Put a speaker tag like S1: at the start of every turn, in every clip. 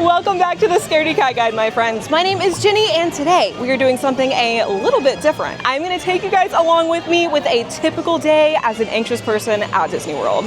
S1: Welcome back to the Scaredy Cat Guide, my friends. My name is Jenny, and today we are doing something a little bit different. I'm going to take you guys along with me with a typical day as an anxious person at Disney World.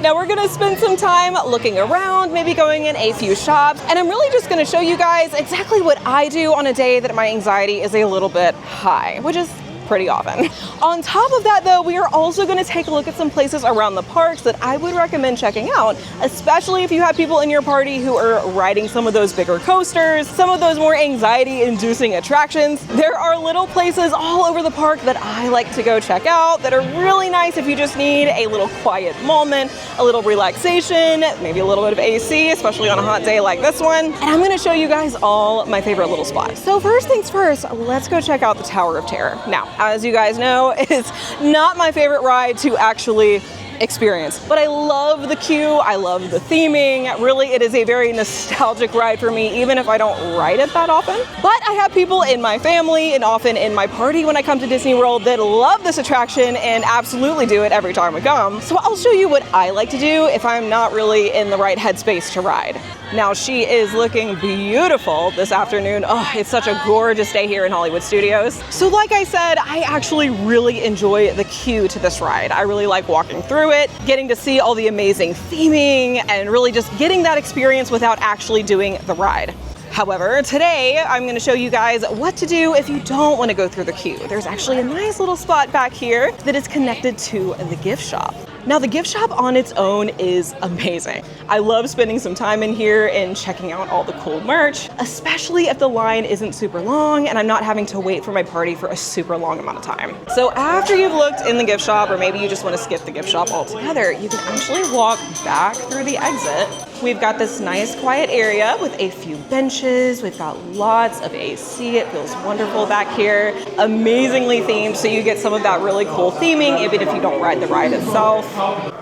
S1: Now we're gonna spend some time looking around, maybe going in a few shops, and I'm really just gonna show you guys exactly what I do on a day that my anxiety is a little bit high, which is pretty often. On top of that though, we are also going to take a look at some places around the parks that I would recommend checking out, especially if you have people in your party who are riding some of those bigger coasters, some of those more anxiety-inducing attractions. There are little places all over the park that I like to go check out that are really nice if you just need a little quiet moment, a little relaxation, maybe a little bit of AC, especially on a hot day like this one. And I'm going to show you guys all my favorite little spots. So first things first, let's go check out the Tower of Terror. Now, as you guys know, it's not my favorite ride to actually experience, but I love the queue, I love the theming. Really, it is a very nostalgic ride for me, even if I don't ride it that often. But I have people in my family and often in my party when I come to Disney World that love this attraction and absolutely do it every time we come. So I'll show you what I like to do if I'm not really in the right headspace to ride. Now, she is looking beautiful this afternoon. Oh, it's such a gorgeous day here in Hollywood Studios. So like I said, I actually really enjoy the queue to this ride. I really like walking through it, getting to see all the amazing theming, and really just getting that experience without actually doing the ride. However, today I'm going to show you guys what to do if you don't want to go through the queue. There's actually a nice little spot back here that is connected to the gift shop. Now, the gift shop on its own is amazing. I love spending some time in here and checking out all the cool merch, especially if the line isn't super long and I'm not having to wait for my party for a super long amount of time. So after you've looked in the gift shop, or maybe you just want to skip the gift shop altogether, you can actually walk back through the exit. We've got this nice quiet area with a few benches. We've got lots of AC. It feels wonderful back here. Amazingly themed, so you get some of that really cool theming, even if you don't ride the ride itself.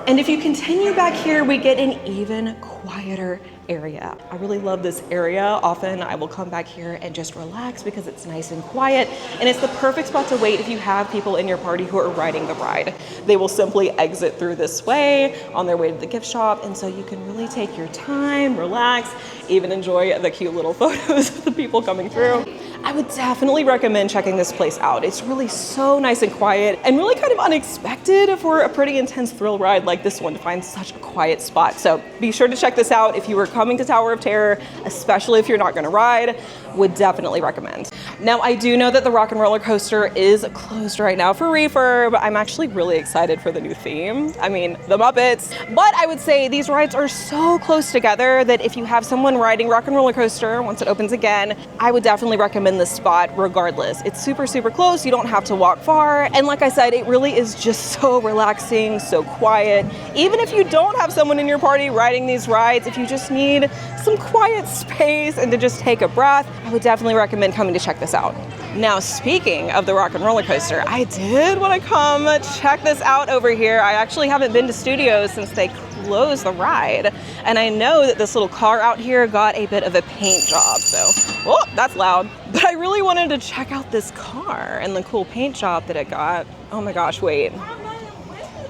S1: And if you continue back here, we get an even quieter area. I really love this area. Often I will come back here and just relax because it's nice and quiet, and it's the perfect spot to wait if you have people in your party who are riding the ride. They will simply exit through this way on their way to the gift shop, and so you can really take your time, relax, even enjoy the cute little photos of the people coming through. I would definitely recommend checking this place out. It's really so nice and quiet and really kind of unexpected for a pretty intense thrill ride like this one to find such a quiet spot. So be sure to check this out if you are coming to Tower of Terror, especially if you're not going to ride. Would definitely recommend. Now, I do know that the Rock and Roller Coaster is closed right now for refurb. I'm actually really excited for the new theme. I mean, the Muppets. But I would say these rides are so close together that if you have someone riding Rock and Roller Coaster once it opens again, I would definitely recommend this spot regardless. It's super, super close. You don't have to walk far. And like I said, it really is just so relaxing, so quiet. Even if you don't have someone in your party riding these rides, if you just need some quiet space and to just take a breath, I would definitely recommend coming to check this out. Now, speaking of the Rock and Roller Coaster, I did want to come check this out over here. I actually haven't been to Studios since they closed the ride, and I know that this little car out here got a bit of a paint job, so, oh, that's loud. But I really wanted to check out this car and the cool paint job that it got. Oh my gosh, wait.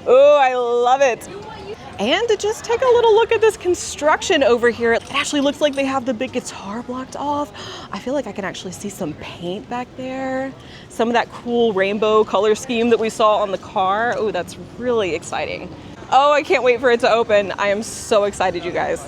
S1: Oh, I love it. And to just take a little look at this construction over here. It actually looks like they have the big guitar blocked off. I feel like I can actually see some paint back there. Some of that cool rainbow color scheme that we saw on the car. Oh, that's really exciting. Oh, I can't wait for it to open. I am so excited, you guys.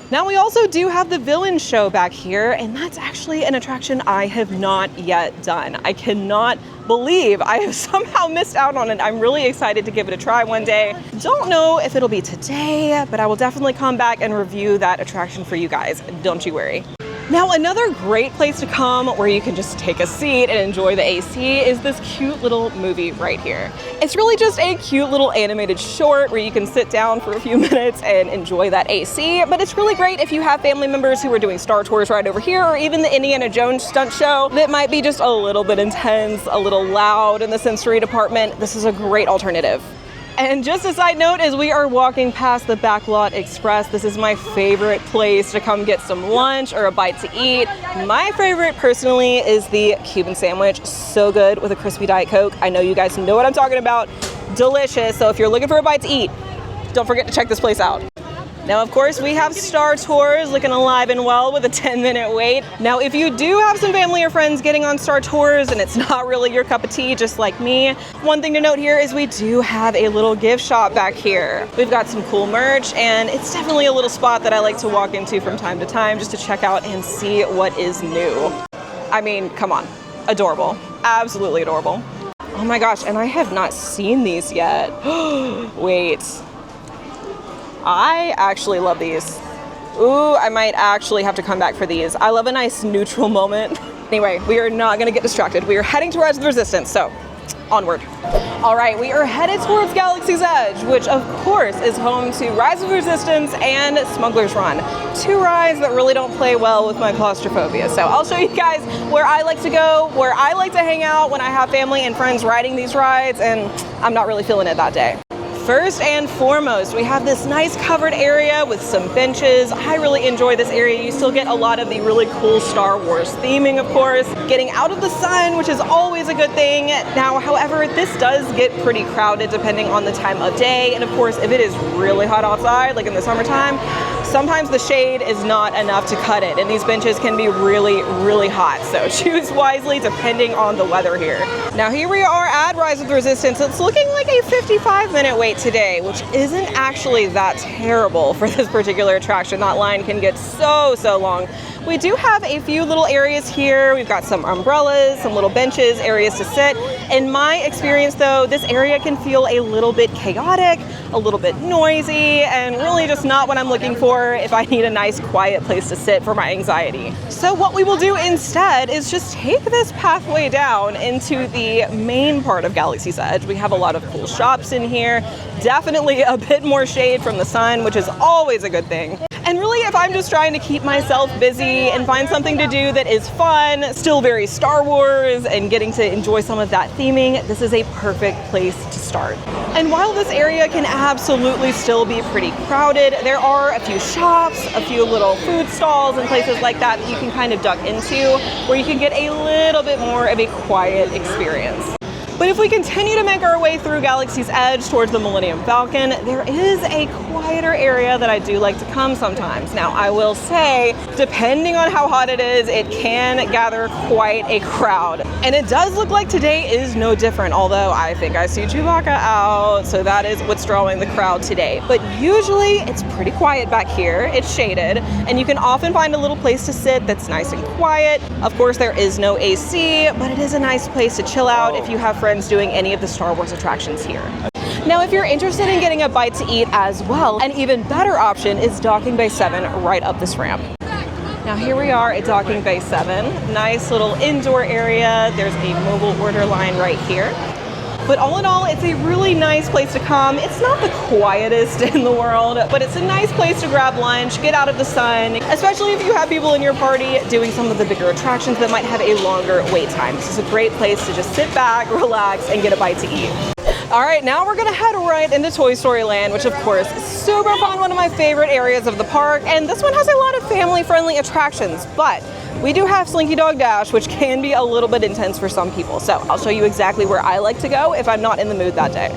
S1: Now, we also do have the Villain Show back here, and that's actually an attraction I have not yet done. I cannot believe I have somehow missed out on it. I'm really excited to give it a try one day. Don't know if it'll be today, but I will definitely come back and review that attraction for you guys. Don't you worry. Now, another great place to come where you can just take a seat and enjoy the AC is this cute little movie right here. It's really just a cute little animated short where you can sit down for a few minutes and enjoy that AC, but it's really great if you have family members who are doing Star Tours right over here, or even the Indiana Jones stunt show that might be just a little bit intense, a little loud in the sensory department. This is a great alternative. And just a side note, as we are walking past the Backlot Express, this is my favorite place to come get some lunch or a bite to eat. My favorite personally is the Cuban sandwich. So good with a crispy Diet Coke. I know you guys know what I'm talking about. delicious. So if you're looking for a bite to eat, don't forget to check this place out. Now, of course, we have Star Tours looking alive and well with a 10-minute wait. Now, if you do have some family or friends getting on Star Tours and it's not really your cup of tea, just like me, one thing to note here is we do have a little gift shop back here. We've got some cool merch, and it's definitely a little spot that I like to walk into from time to time just to check out and see what is new. I mean, come on, adorable, absolutely adorable. Oh my gosh, and I have not seen these yet. Wait. I actually love these. Ooh, I might actually have to come back for these. I love a nice neutral moment. Anyway, we are not gonna get distracted. We are heading to Rise of the Resistance, so onward. All right, we are headed towards Galaxy's Edge, which of course is home to Rise of the Resistance and Smuggler's Run. Two rides that really don't play well with my claustrophobia. So I'll show you guys where I like to go, where I like to hang out when I have family and friends riding these rides, and I'm not really feeling it that day. First and foremost, we have this nice covered area with some benches. I really enjoy this area. You still get a lot of the really cool Star Wars theming, of course. Getting out of the sun, which is always a good thing. Now, however, this does get pretty crowded depending on the time of day. And of course, if it is really hot outside, like in the summertime, sometimes the shade is not enough to cut it. And these benches can be really, really hot. So choose wisely depending on the weather here. Now, here we are at Rise of the Resistance. It's looking like a 55-minute wait today, which isn't actually that terrible for this particular attraction. That line can get so long. We do have a few little areas here. We've got some umbrellas, some little benches, areas to sit. In my experience though, this area can feel a little bit chaotic, a little bit noisy, and really just not what I'm looking for if I need a nice quiet place to sit for my anxiety. So what we will do instead is just take this pathway down into the main part of Galaxy's Edge. We have a lot of cool shops in here, definitely a bit more shade from the sun, which is always a good thing. And really, if I'm just trying to keep myself busy and find something to do that is fun, still very Star Wars, and getting to enjoy some of that theming, this is a perfect place to start. And while this area can absolutely still be pretty crowded, there are a few shops, a few little food stalls and places like that that you can kind of duck into, where you can get a little bit more of a quiet experience. But if we continue to make our way through Galaxy's Edge towards the Millennium Falcon, there is a quieter area that I do like to come sometimes. Now, I will say, depending on how hot it is, it can gather quite a crowd. And it does look like today is no different, although I think I see Chewbacca out, so that is what's drawing the crowd today. But usually, it's pretty quiet back here. It's shaded, and you can often find a little place to sit that's nice and quiet. Of course, there is no AC, but it is a nice place to chill out if you have friends doing any of the Star Wars attractions here. Now, if you're interested in getting a bite to eat as well, an even better option is Docking Bay 7 right up this ramp. Now here we are at Docking Bay 7, nice little indoor area. There's a mobile order line right here. But all in all, it's a really nice place to come. It's not the quietest in the world, but it's a nice place to grab lunch, get out of the sun, especially if you have people in your party doing some of the bigger attractions that might have a longer wait time. This is a great place to just sit back, relax, and get a bite to eat. All right, now we're gonna head right into Toy Story Land, which of course is super fun, one of my favorite areas of the park. And this one has a lot of family-friendly attractions, but we do have Slinky Dog Dash, which can be a little bit intense for some people. So I'll show you exactly where I like to go if I'm not in the mood that day.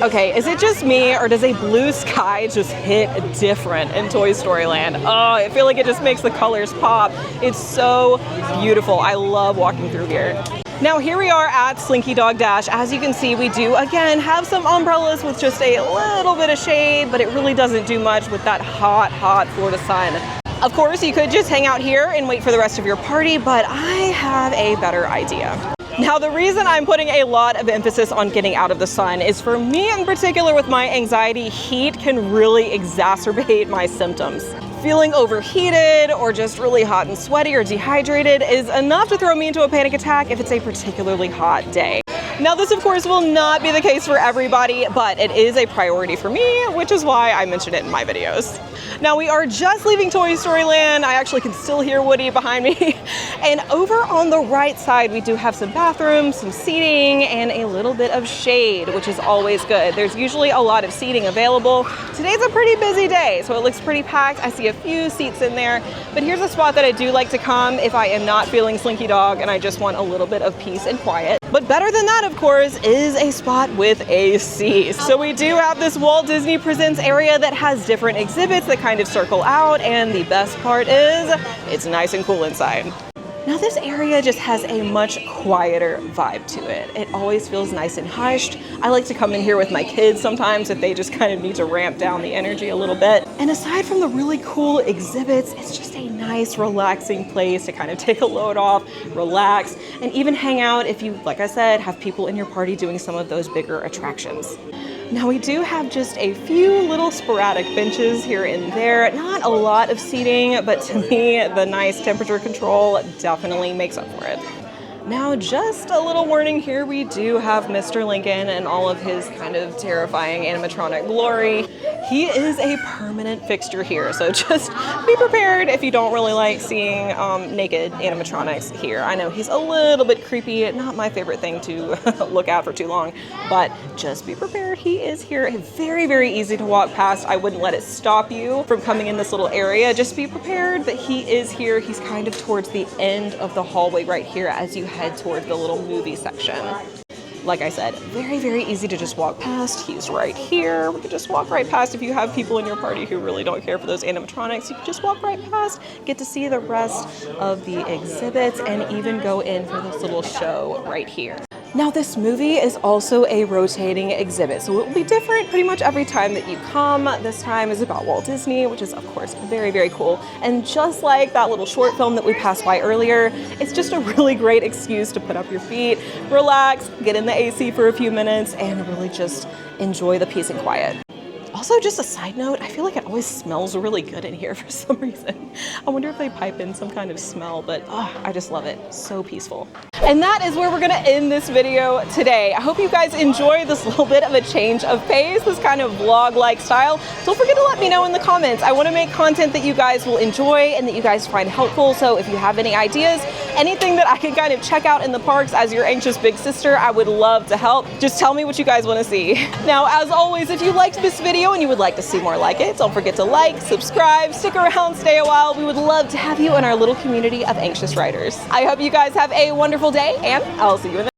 S1: Okay, is it just me, or does a blue sky just hit different in Toy Story Land? Oh, I feel like it just makes the colors pop. It's so beautiful. I love walking through here. Now here we are at Slinky Dog Dash. As you can see, we do again have some umbrellas with just a little bit of shade, but it really doesn't do much with that hot Florida sun. Of course, you could just hang out here and wait for the rest of your party, but I have a better idea. Now, the reason I'm putting a lot of emphasis on getting out of the sun is, for me in particular with my anxiety, heat can really exacerbate my symptoms. Feeling overheated or just really hot and sweaty or dehydrated is enough to throw me into a panic attack if it's a particularly hot day. Now, this of course will not be the case for everybody, but it is a priority for me, which is why I mention it in my videos. Now, we are just leaving Toy Story Land. I actually can still hear Woody behind me. And over on the right side, we do have some bathrooms, some seating, and a little bit of shade, which is always good. There's usually a lot of seating available. Today's a pretty busy day, so it looks pretty packed. I see a few seats in there, but here's a spot that I do like to come if I am not feeling Slinky Dog and I just want a little bit of peace and quiet. But better than that, of course, is a spot with AC. So we do have this Walt Disney Presents area that has different exhibits that kind of circle out, and the best part is it's nice and cool inside. Now this area just has a much quieter vibe to it. It always feels nice and hushed. I like to come in here with my kids sometimes if they just kind of need to ramp down the energy a little bit. And aside from the really cool exhibits, it's just a nice, relaxing place to kind of take a load off, relax, and even hang out if you, like I said, have people in your party doing some of those bigger attractions. Now we do have just a few little sporadic benches here and there. Not a lot of seating, but to me, the nice temperature control definitely makes up for it. Now, just a little warning here, we do have Mr. Lincoln and all of his kind of terrifying animatronic glory. He is a permanent fixture here, so just be prepared if you don't really like seeing naked animatronics here. I know he's a little bit creepy, not my favorite thing to look at for too long, but just be prepared. He is here. Very, very easy to walk past. I wouldn't let it stop you from coming in this little area. Just be prepared that he is here. He's kind of towards the end of the hallway right here as you head towards the little movie section. Like I said, very, very easy to just walk past. He's right here. We could just walk right past. If you have people in your party who really don't care for those animatronics, you can just walk right past, get to see the rest of the exhibits, and even go in for this little show right here. Now this movie is also a rotating exhibit, so it will be different pretty much every time that you come. This time is about Walt Disney, which is of course very, very cool. And just like that little short film that we passed by earlier, it's just a really great excuse to put up your feet, relax, get in the AC for a few minutes, and really just enjoy the peace and quiet. Also, just a side note, I feel like it always smells really good in here for some reason. I wonder if they pipe in some kind of smell, but I just love it. So peaceful. And that is where we're gonna end this video today. I hope you guys enjoy this little bit of a change of pace, this kind of vlog-like style. Don't forget to let me know in the comments. I wanna make content that you guys will enjoy and that you guys find helpful. So if you have any ideas, anything that I can kind of check out in the parks as your anxious big sister, I would love to help. Just tell me what you guys wanna see. Now, as always, if you liked this video and you would like to see more like it, don't forget to like, subscribe, stick around, stay a while. We would love to have you in our little community of anxious riders. I hope you guys have a wonderful day, and I'll see you in the